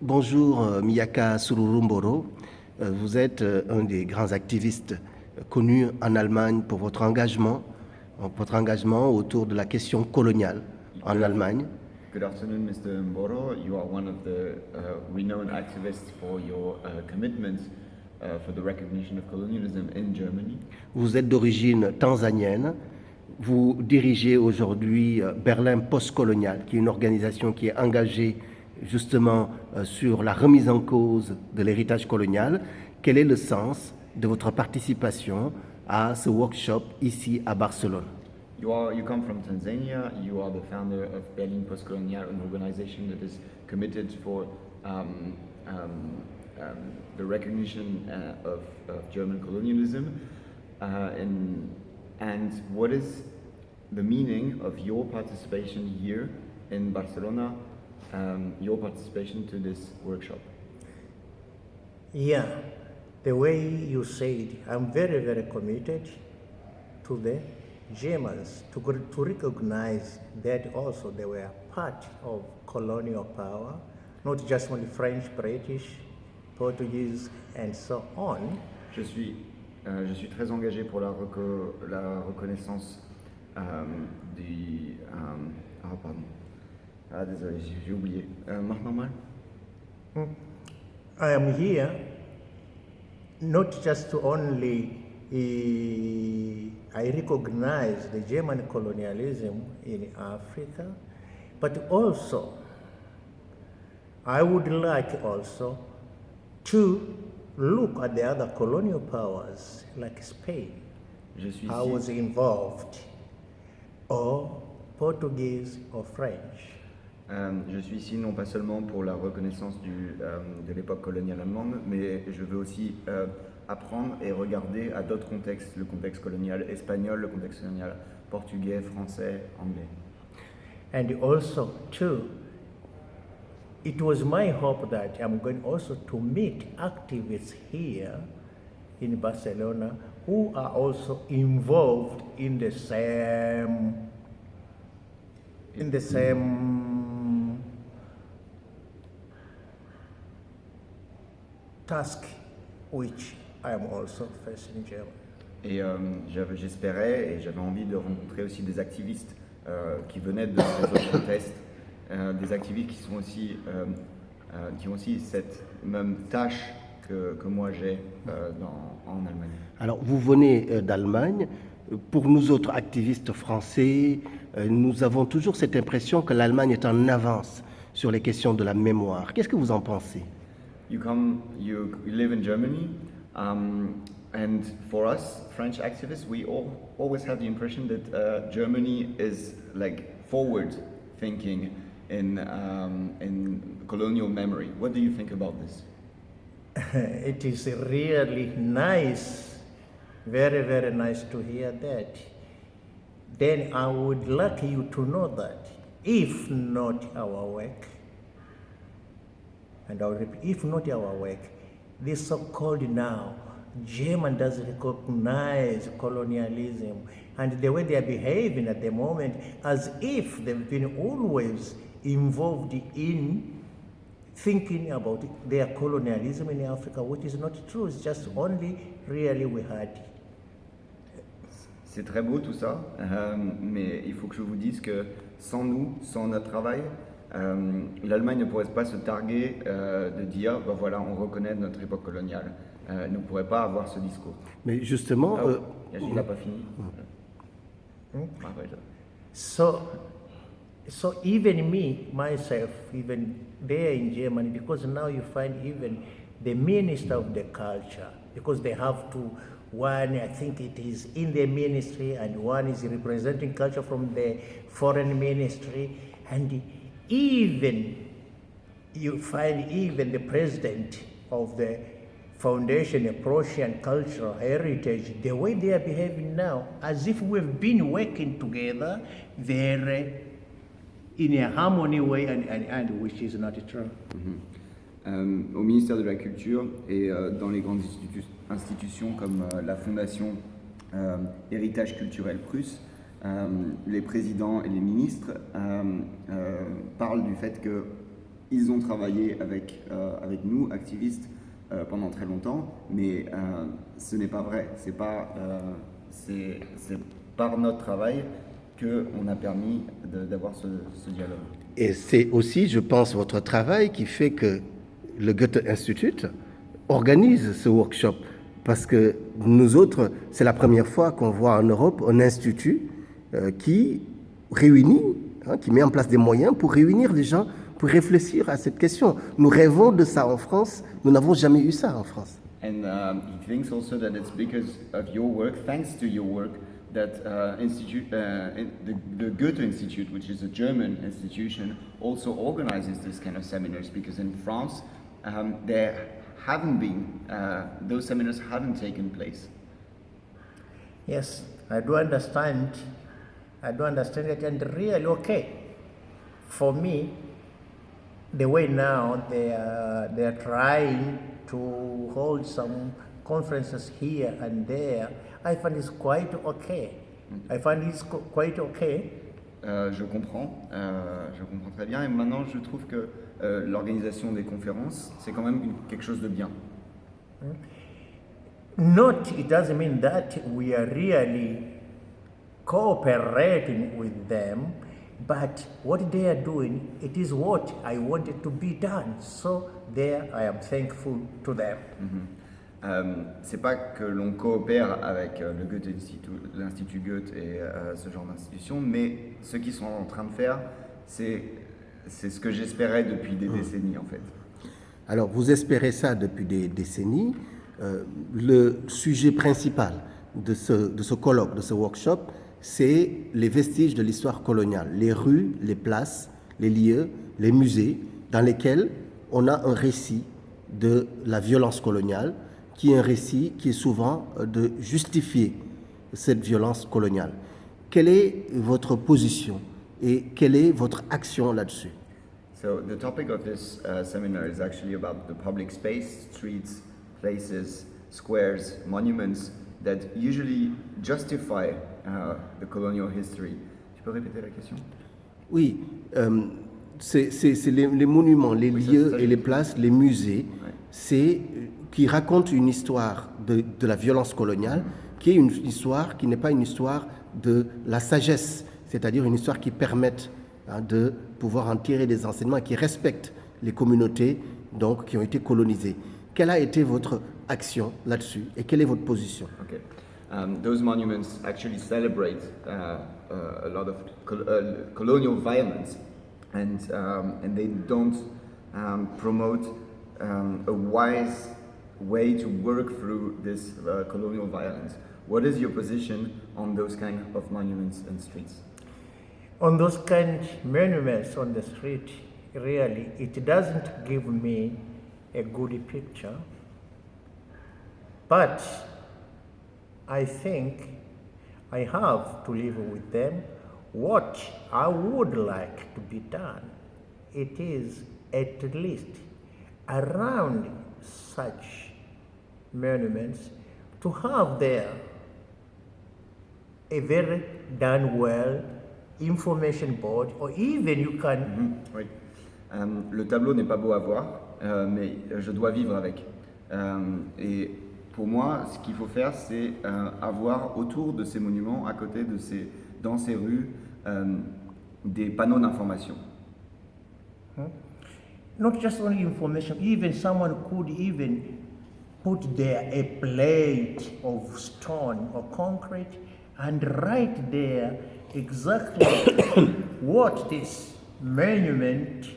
Bonjour Miyaka Sururumboro. Vous êtes un des grands activistes connus en Allemagne pour votre engagement autour de la question coloniale en Allemagne. Good afternoon, Mr. Mboro. You are one of the renowned activists for your commitment for the recognition of colonialism in Germany. Vous êtes d'origine tanzanienne. Vous dirigez aujourd'hui Berlin Postcolonial, qui est une organisation qui est engagée justement sur la remise en cause de l'héritage colonial. Quel est le sens de votre participation à ce workshop ici à Barcelone? You come from Tanzania. You are the founder of Berlin Postcolonial, an organization that is committed for the recognition of German colonialism. And what is the meaning of your participation here in Barcelona, your participation to this workshop? Yeah, the way you said, I'm very, very committed to the Germans to recognize that also they were part of colonial power, not just only French, British, Portuguese, and so on. Je suis très engagé pour la reconnaissance du... ah, pardon. Ah, désolé, j'ai oublié. Marc Normal? I am here not just to only I recognize the German colonialism in Africa, but also I would like also to look at the other colonial powers like Spain. I was involved, or Portuguese or French. Je suis ici non pas seulement pour la reconnaissance de l'époque coloniale allemande, mais je veux aussi apprendre et regarder à d'autres contextes, le contexte colonial espagnol, le contexte colonial portugais, français, anglais. And also, too, it was my hope that I'm going also to meet activists here in Barcelona who are also involved in the same task which I am also facing in Germany. Et j'espérais et j'avais envie de rencontrer aussi des activistes qui venaient de ces autres contextes, des activistes qui ont aussi cette même tâche que moi j'ai en Allemagne. Alors, vous venez d'Allemagne. Pour nous autres activistes français, nous avons toujours cette impression que l'Allemagne est en avance sur les questions de la mémoire. Qu'est-ce que vous en pensez? You live in Germany, and for us, French activists, we always have the impression that Germany is like forward thinking in colonial memory. What do you think about this? It is really nice, very, very nice to hear that. Then I would like you to know that if not our work, and I'll repeat, if not our work, this so-called now, German does recognize colonialism and the way they are behaving at the moment as if they've been always involved in thinking about their colonialism in Africa, which is not true. It's just only really we had. C'est très beau tout ça, mais il faut que je vous dise que sans nous, sans notre travail, l'Allemagne ne pourrait pas se targuer de dire, ben voilà, on reconnaît notre époque coloniale. Elle ne pourrait pas avoir ce discours. Mais justement... il n'a pas fini. So even me, myself, even there in Germany, because now you find even the minister of the culture, because they have to, one, I think it is in the ministry, and one is representing culture from the foreign ministry, and even you find even the president of the foundation of Prussian cultural heritage, the way they are behaving now, as if we've been working together very in a harmony way, and which is not true. Au ministère de la Culture et dans les grandes institutions comme la Fondation Héritage culturel Prusse, les présidents et les ministres parlent du fait que ils ont travaillé avec nous, activistes, pendant très longtemps, mais ce n'est pas vrai. C'est par notre travail qu'on a permis d'avoir ce dialogue. Et c'est aussi, je pense, votre travail qui fait que le Goethe Institut organise ce workshop. Parce que nous autres, c'est la première fois qu'on voit en Europe un institut qui réunit, qui met en place des moyens pour réunir les gens, pour réfléchir à cette question. Nous rêvons de ça en France, nous n'avons jamais eu ça en France. And he thinks also that it's because of your work, thanks to your work, that the Goethe Institute, which is a German institution, also organizes this kind of seminars, because in France there haven't been, those seminars haven't taken place. Yes, I do understand it, and really okay. For me, the way now they are trying to hold some conferences here and there, I find it's quite okay. Quite okay. Je comprends très bien, et maintenant je trouve que l'organisation des conférences, c'est quand même quelque chose de bien. It doesn't mean that we are really cooperating with them, but what they are doing, it is what I wanted to be done. So there, I am thankful to them. C'est pas que l'on coopère avec le Goethe Institut, l'Institut Goethe et ce genre d'institution, mais ce qu'ils sont en train de faire, c'est ce que j'espérais depuis des décennies en fait. Alors vous espérez ça depuis des décennies. Le sujet principal de ce colloque, de ce workshop, c'est les vestiges de l'histoire coloniale, les rues, les places, les lieux, les musées dans lesquels on a un récit de la violence coloniale, qui est un récit qui est souvent de justifier cette violence coloniale. Quelle est votre position et quelle est votre action là-dessus? So the topic of this seminar is actually about the public space, streets, places, squares, monuments that usually justify the colonial history. Tu peux répéter la question? Oui, c'est les monuments, les lieux et les places, les musées, c'est qui racontent une histoire de la violence coloniale, qui est une histoire qui n'est pas une histoire de la sagesse, c'est-à-dire une histoire qui permette de pouvoir en tirer des enseignements, qui respecte les communautés donc, qui ont été colonisées. Quelle a été votre action là-dessus et quelle est votre position? Okay. Those monuments actually celebrate a lot of colonial violence, and they don't promote a wise way to work through this colonial violence. What is your position on those kind of monuments and streets? On those kind of monuments on the street, really, it doesn't give me a good picture. But I think I have to live with them. What I would like to be done, it is at least around such monuments to have there a very done well information board, or even you can. Oui. Le tableau n'est pas beau à voir, mais je dois vivre avec. Et pour moi, ce qu'il faut faire, c'est avoir autour de ces monuments, à côté de dans ces rues, des panneaux d'information. Not just only information, even someone could even put there a plate of stone or concrete and write there exactly what this monument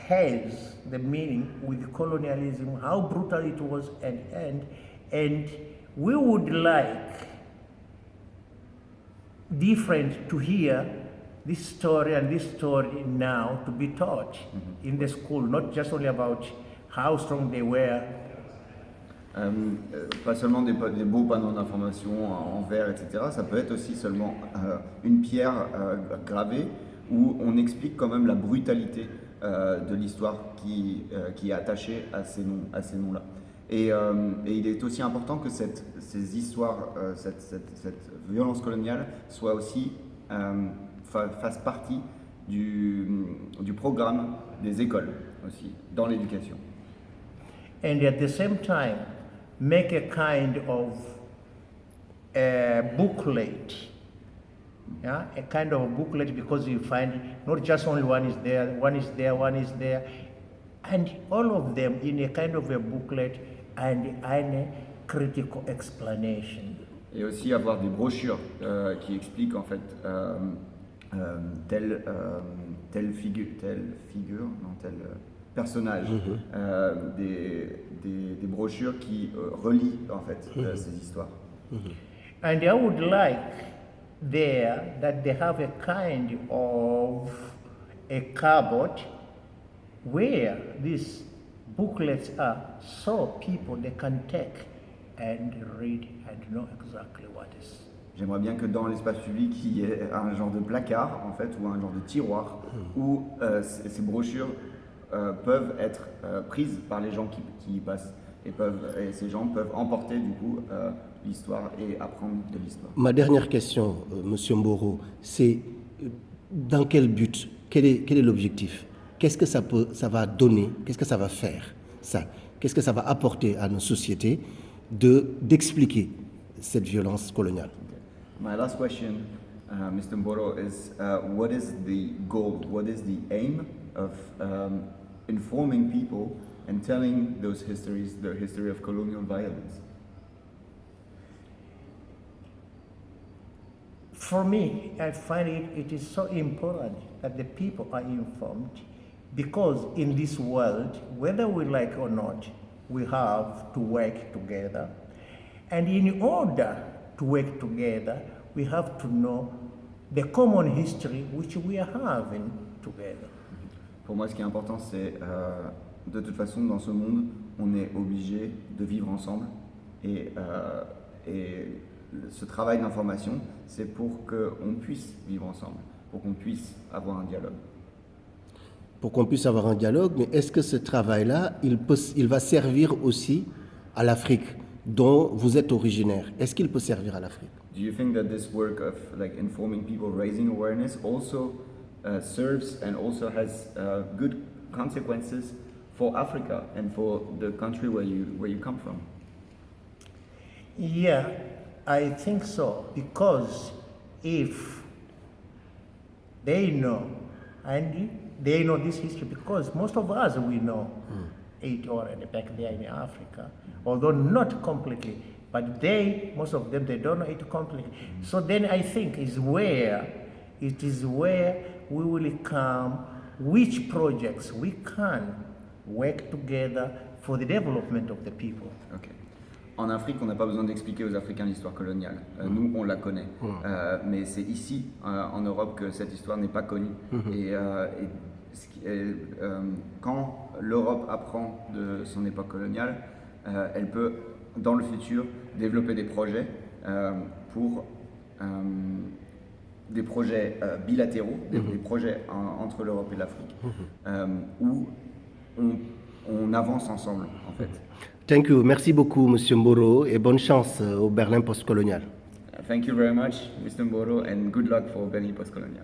has, the meaning with colonialism, how brutal it was, and we would like different to hear this story and this story now to be taught in the school, not just only about how strong they were. Pas seulement des beaux panneaux d'information en verre, etc. Ça peut être aussi seulement une pierre gravée où on explique quand même la brutalité de l'histoire qui est attachée à ces noms-là. Et il est aussi important que ces histoires, cette violence coloniale soit aussi fasse partie du du programme des écoles aussi, dans l'éducation. And at the same time, make a kind of a booklet. Yeah, a kind of booklet, because you find not just only one is there, one is there, one is there, and all of them in a kind of a booklet and a critical explanation. Et aussi avoir des brochures qui expliquent en fait tel personnage, des brochures qui relient en fait ces histoires. And I would like there that they have a kind of a cupboard where these booklets are, so people they can take and read and know exactly what is. J'aimerais bien que dans l'espace public, il y ait un genre de placard, en fait, ou un genre de tiroir, où ces brochures peuvent être prises par les gens qui y passent. Et ces gens peuvent emporter, du coup, l'histoire et apprendre de l'histoire. Ma dernière question, Monsieur Mboro, c'est dans quel but, quel est l'objectif? Qu'est-ce que ça va donner? Qu'est-ce que ça va faire, ça? Qu'est-ce que ça va apporter à nos sociétés d'expliquer cette violence coloniale? My last question, Mr. Mboro, is what is the goal, what is the aim of informing people and telling those histories, the history of colonial violence? For me, I find it is so important that the people are informed, because in this world, whether we like or not, we have to work together. And in order to work together, we have to know the common history which we are having together. Pour moi, ce qui est important, c'est de toute façon, dans ce monde, on est obligé de vivre ensemble. Et ce travail d'information, c'est pour qu'on puisse vivre ensemble, pour qu'on puisse avoir un dialogue. Pour qu'on puisse avoir un dialogue, mais est-ce que ce travail-là, il va servir aussi à l'Afrique dont vous êtes originaire? Est-ce qu'il peut servir à l'Afrique? Do you think that this work of like informing people, raising awareness, also serves and also has good consequences for Africa and for the country where you come from? Yeah, I think so, because if they know, and they know this history, because most of us, we know it already back there in Africa, although not completely, but most of them, they don't know it completely. So then I think it is where we will come, which projects we can work together for the development of the people. Okay. En Afrique, on n'a pas besoin d'expliquer aux Africains l'histoire coloniale. Nous, on la connaît. Mais c'est ici, en Europe, que cette histoire n'est pas connue. Quand l'Europe apprend de son époque coloniale, elle peut, dans le futur, développer des projets pour des projets bilatéraux, des projets entre l'Europe et l'Afrique, où on avance ensemble, en fait. Thank you. Merci beaucoup, Monsieur Mboro, et bonne chance au Berlin postcolonial. Thank you very much, Mr. Mboro, and good luck for Berlin Postcolonial.